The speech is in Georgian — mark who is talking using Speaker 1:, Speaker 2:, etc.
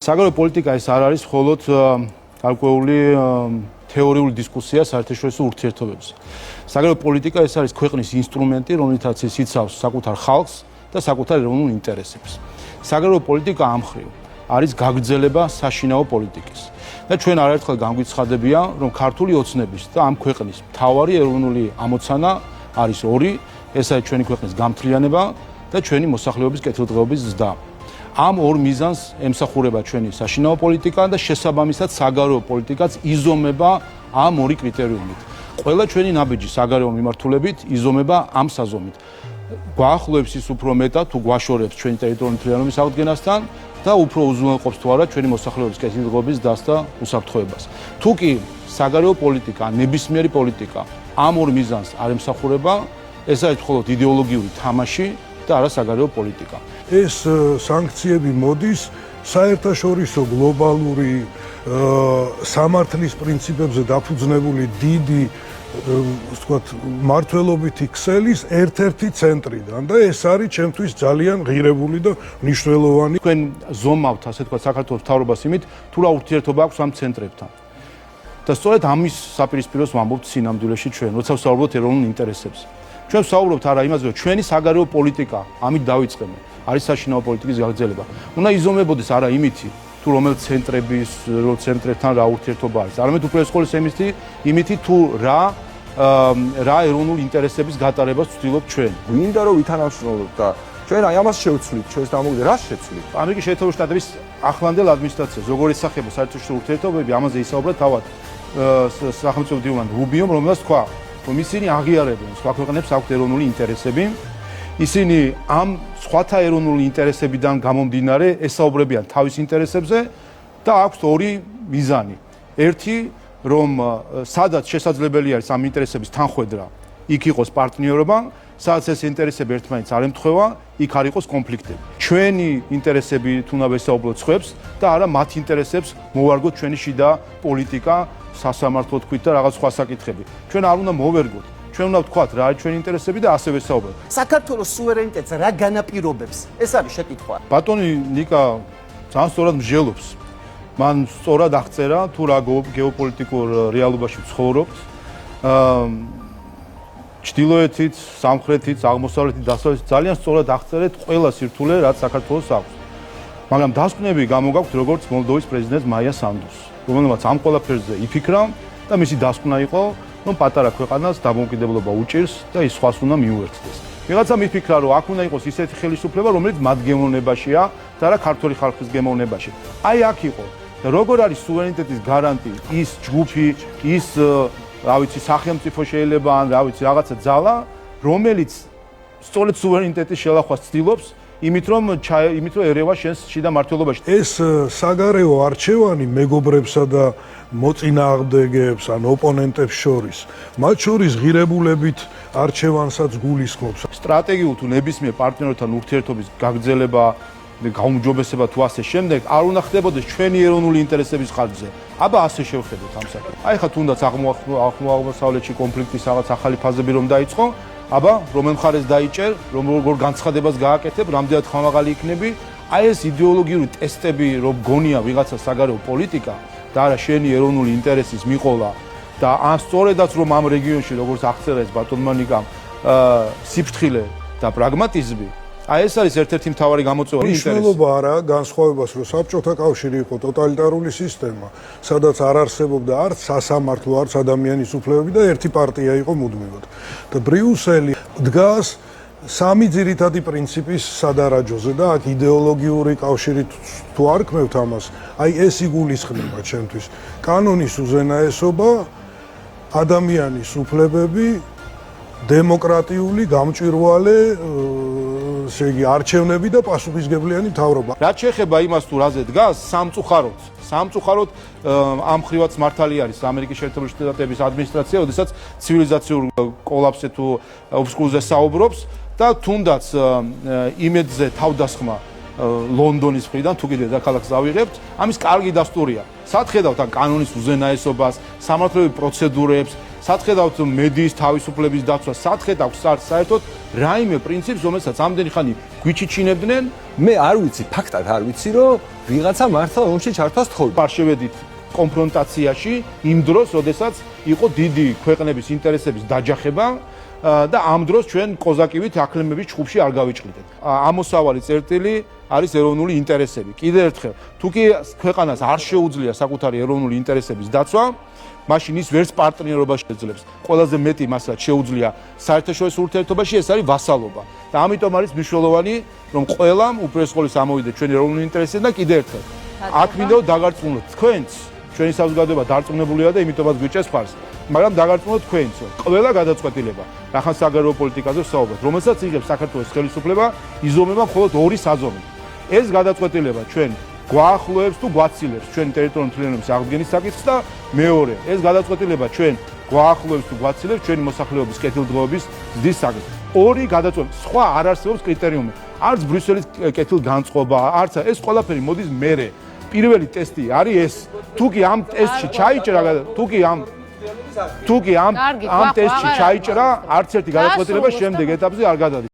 Speaker 1: საგარეო პოლიტიკა ეს არ არის მხოლოდ გარკვეული თეორიული დისკუსია საერთაშორისო ურთიერთობებზე. საგარეო პოლიტიკა ეს არის ქვეყნის ინსტრუმენტი, რომელთაც ის იცავს საკუთარ ხალხს და საკუთარ ეროვნულ ინტერესებს. საგარეო პოლიტიკა ამ მხრივ არის გაგრძელება საშინაო პოლიტიკის. და ჩვენ არაერთხელ განგვიცხადებია, რომ ქართული ოცნების და ამ ქვეყნის მთავარი ეროვნული ამოცანა არის ორი, ეს არის ჩვენი ქვეყნის გამთლიანება და ჩვენი მოსახლეობის კეთილდღეობის ზრდა. ამ ორ მიზანს ემსახურება ჩვენი საშინაო პოლიტიკა და შესაბამისად საგარეო პოლიტიკაც იზომება ამ ორი კრიტერიუმით. ყველა ჩვენი ნაბიჯი საგარეო მიმართულებით იზომება ამ საზომით. გვაახლოებს ის უფრო მეტად თუ გვაშორებს ჩვენი ტერიტორიული მთლიანობის აღდგენასთან და უფრო უზრუნველყოფს თუ არა ჩვენი მოსახლეობის კეთილდღეობის ზრდას და უსაფრთხოებას. თუ კი საგარეო პოლიტიკა, ნებისმიერი პოლიტიკა ამ ორ მიზანს არ ემსახურება, ეს არის მხოლოდ იდეოლოგიური თამაში და არა საგარეო პოლიტიკა.
Speaker 2: ეს სანქციები მოდის საერთაშორისო გლობალური სამართლის პრინციპებზე დაფუძნებული დიდი მმართველობითი ქსელის ერთ-ერთი ცენტრიდან და ეს არის ჩემთვის ძალიან ღირებული და მნიშვნელოვანი.
Speaker 1: თქვენ ზომავთ, ასე თქვა, საქართველოს მთავრობას იმით, თუ რა ურთიერთობა აქვს ამ ცენტრებთან. და სწორედ ამის საპირისპიროს ვამბობთ სინამდვილეში ჩვენ, როცა ვსაუბრობთ ეროვნულ ინტერესებზე. ჩვენ ვსაუბრობთ არა იმაზე, რომ ჩვენი საგარეო პოლიტიკა, ამით დავიწყებთ, არის საშინაო პოლიტიკის გაგრძელება. უნდა იზომებოდეს არა იმითი, თუ რომელ ცენტრებთან რა ურთიერთობა არის. არამედ უპირველეს ყოვლისა იმითი, თუ რა ეროვნულ ინტერესების გატარებას ვცდილობთ ჩვენ.
Speaker 3: გვინდა რომ ვითანამშრომლოთ და ჩვენ აი ამას შევცვლით, ჩვენს დამოუკიდებლობას რას შევცვლით?
Speaker 1: ამერიკის შეერთებული შტატების ახლანდელ ადმინისტრაციას, როგორ ესახება საერთაშორისო ურთიერთობები, ამაზე ისაუბრა თავად სახელმწიფო მდივანი რუბიომ, რომელსაც თქვა, რომ ისინი აღიარებენ სხვა ქვეყნებს აქვთ ეროვნული ინტერესები. ისინი ამ სხვათა ეროვნული ინტერესებიდან გამომდინარე ესაუბრებიან თავის ინტერესებზე და აქვთ ორი მიზანი. ერთი, რომ სადაც შესაძლებელი არის ამ ინტერესების თანხვედრა, იქ იყოს პარტნიორობა, სადაც ეს ინტერესები ერთმანეთს არ ემთხვევა, იქ არ იყოს კონფლიქტები. ჩვენი ინტერესები უნდა ვესაუბროთ სხვებს და არა მათ ინტერესებს მოვარგოთ ჩვენი შიდა პოლიტიკა, სასამართლო თქვით და რაღაც სხვა საკითხები. ჩვენ არ უნდა მოვერგოთ. ჩვენ უნდა ვთქვათ რა არის ჩვენი ინტერესები და ასე ვესაუბროთ.
Speaker 4: საქართველოს სუვერენიტეტს რა განაპირობებს? ეს არის შეკითხვა.
Speaker 1: ბატონი ნიკა ძალიან სწორად მსჯელობს. მან სწორად აღწერა თუ რა გეოპოლიტიკურ რეალობაში ცხოვრობთ. ჩრდილოეთით, სამხრეთით, აღმოსავლეთით, დასავლეთით ძალიან სწორად აღწერეთ ყველა სირთულე, რაც საქართველოს აქვს. მაგრამ დასკვნები გამოგაქვთ როგორც მოლდოვის პრეზიდენტს მაია სანდუს, რომელმაც ამ ყველაფერზე იფიქრა და მისი დასკვნა იყო, რომ პატარა ქვეყანას დამოუკიდებლობა უჭირს და ის სხვას უნდა მიუერთდეს. ვიღაცამ იფიქრა, რომ აქ უნდა იყოს ისეთი ხელისუფლება, რომელიც მათ გემოვნებაშია და არა ქართული ხალხის გემოვნებაში. აი აქ იყო. და როგორ არის სუვერენიტეტის გარანტი, ის ჯგუფი, ის რა ვიცი, სახელმწიფო შეიძლება ან რა ვიცი, რაღაცა ძალა, რომელიც სწორედ სუვერენიტეტის შელახვას ცდილობს, იმით რომ ერევა შენს შიდა მართლობაში.
Speaker 2: ეს საგარეო არჩევანი მეგობრებსა და მოწინააღმდეგეებს ან ოპონენტებს შორის, მათ შორის ღირებულებით არჩევანსაც გულისხმობს.
Speaker 1: სტრატეგიულ თუ ნებისმიერ პარტნიორთან ურთიერთობის გაგრძელება, გაუმჯობესება თუ ასე შემდეგ არ უნდა ხდებოდეს ჩვენი ეროვნული ინტერესების ხარჯზე. აბა ასე შევხედოთ ამ საკითხს. აი ხა თუნდაც აღმოსავლეთში კონფლიქტის რაღაც ახალი ფაზები რომ დაიწყო, აბა რომელ მხარეს დაიჭერ, როგორ განცხადებას გააკეთებ, რამდენად ხმამაღალი იქნები, აი ეს იდეოლოგიური ტესტები რომ გონია ვიღაცა საგარეო პოლიტიკა და არა შენი ეროვნული ინტერესის მიყოლა და ან სწორედაც რომ ამ რეგიონში როგორც აღწერა ეს ბატონმა ნიკამ სიფრთხილე და პრაგმატიზმი, აი ეს არის ერთ-ერთი მთავარი გამოწვევა ინტერესი.
Speaker 2: მნიშვნელობა არა განსხვავებას, რომ საბჭოთა კავშირი იყო ტოტალიტარული სისტემა, სადაც არ არსებობდა არც სასამართლო, არც ადამიანის უფლებები და ერთი პარტია იყო მუდმივად. და ბრიუსელი დგას სამი ძირითადი პრინციპის სადარაჯოზე და აქ იდეოლოგიური კავშირი თუ არ ქმევთ ამას, აი ეს იგულისხმება ჩემთვის. კანონის უზენაესობა, ადამიანის უფლებები, დემოკრატიული გამჭვირვალე ესე იგი არჩევნები და პასუხისგებლიანი მთავრობა.
Speaker 1: რაც შეეხება იმას თუ რაზე დგას, სამწუხაროდ ამ ხრივაც მართალი არის ამერიკის შეერთებული შტატების ადმინისტრაცია, ოდესაც ცივილიზაციურ კოლაფსზე თუ ობსკურზე საუბრობს და თუნდაც იმედზე თავდასხმა ლონდონის მხრიდან თუ კიდე დედაქალაქს ავიღებთ, ამის კარგი დასტურია. სად ხედავთ ან კანონის უზენაესობას, სამართლებრივ პროცედურებს, სათხედავთ მედიის თავისუფლების დაცვა, სათხედავთ საერთოდ რაიმე პრინციპს, რომელსაც ამდენი ხანი გვიჩიჩინებდნენ,
Speaker 3: მე არ ვიცი, ფაქტად არ ვიცი, რომ ვიღაცა მართლა ომში ჩართვას თხოვდა.
Speaker 1: არ შევედით კონფრონტაციაში იმ დროს, როდესაც იყო დიდი ქვეყნების ინტერესების დაჯახება და ამ დროს ჩვენ კოზაკივით აკლემების ჩხუბში არ გავიჭრიდეთ. ამოსავალი წერტილი არის ეროვნული ინტერესები. კიდევ ერთხელ, თუ კი ქვეყანას არ შეუძლია საკუთარი ეროვნული ინტერესების დაცვა, მაშინ ის ვერც პარტნიორობას შეძლებს. ყველაზე მეტი მასაც შეუძლია საერთაშორისო ურთიერთობაში, ეს არის ვასალობა. და ამიტომ არის მნიშვნელოვანი, რომ ყველამ უპირველეს ყოვლისა ამოვიდეს ჩვენი ეროვნული ინტერესები და კიდევ ერთხელ, აქ მინდა დაგარწმუნოთ თქვენც, ჩვენი საზოგადოება დარწმუნებულია და იმიტომაც გვიჭერს ფარს. მაგრამ დაგარწმუნოთ თქვენც, ყველა გადაწყვეტილება, რახან საგარეო პოლიტიკაზე ვსაუბრობთ, რომელსაც იღებს საქართველოს ხელისუფლება, იზომება მხოლოდ ორი საზომით. ეს გადაწყვეტილება ჩვენ გვაახლოებს თუ გვაცილებს ჩვენი ტერიტორიული მთლიანობის აღდგენის საკითხს და მეორე, ეს გადაწყვეტილება ჩვენ გვაახლოებს თუ გვაცილებს ჩვენი მოსახლეობის კეთილდღეობის ზრდის საკითხს. ორი გადაწყვეტილება, სხვა არ არსებობს კრიტერიუმი. არც ბრიუსელის კეთილგანწყობა, არც ეს ყველაფერი მოდის მერე. პირველი ტესტი არის ეს. თუ კი ამ ტესტში ჩაიჭრა, თუ კი ამ ტესტში ჩაიჭრა, არც ერთი გადაწყვეტილება შემდეგ ეტაპზე არ გადადის.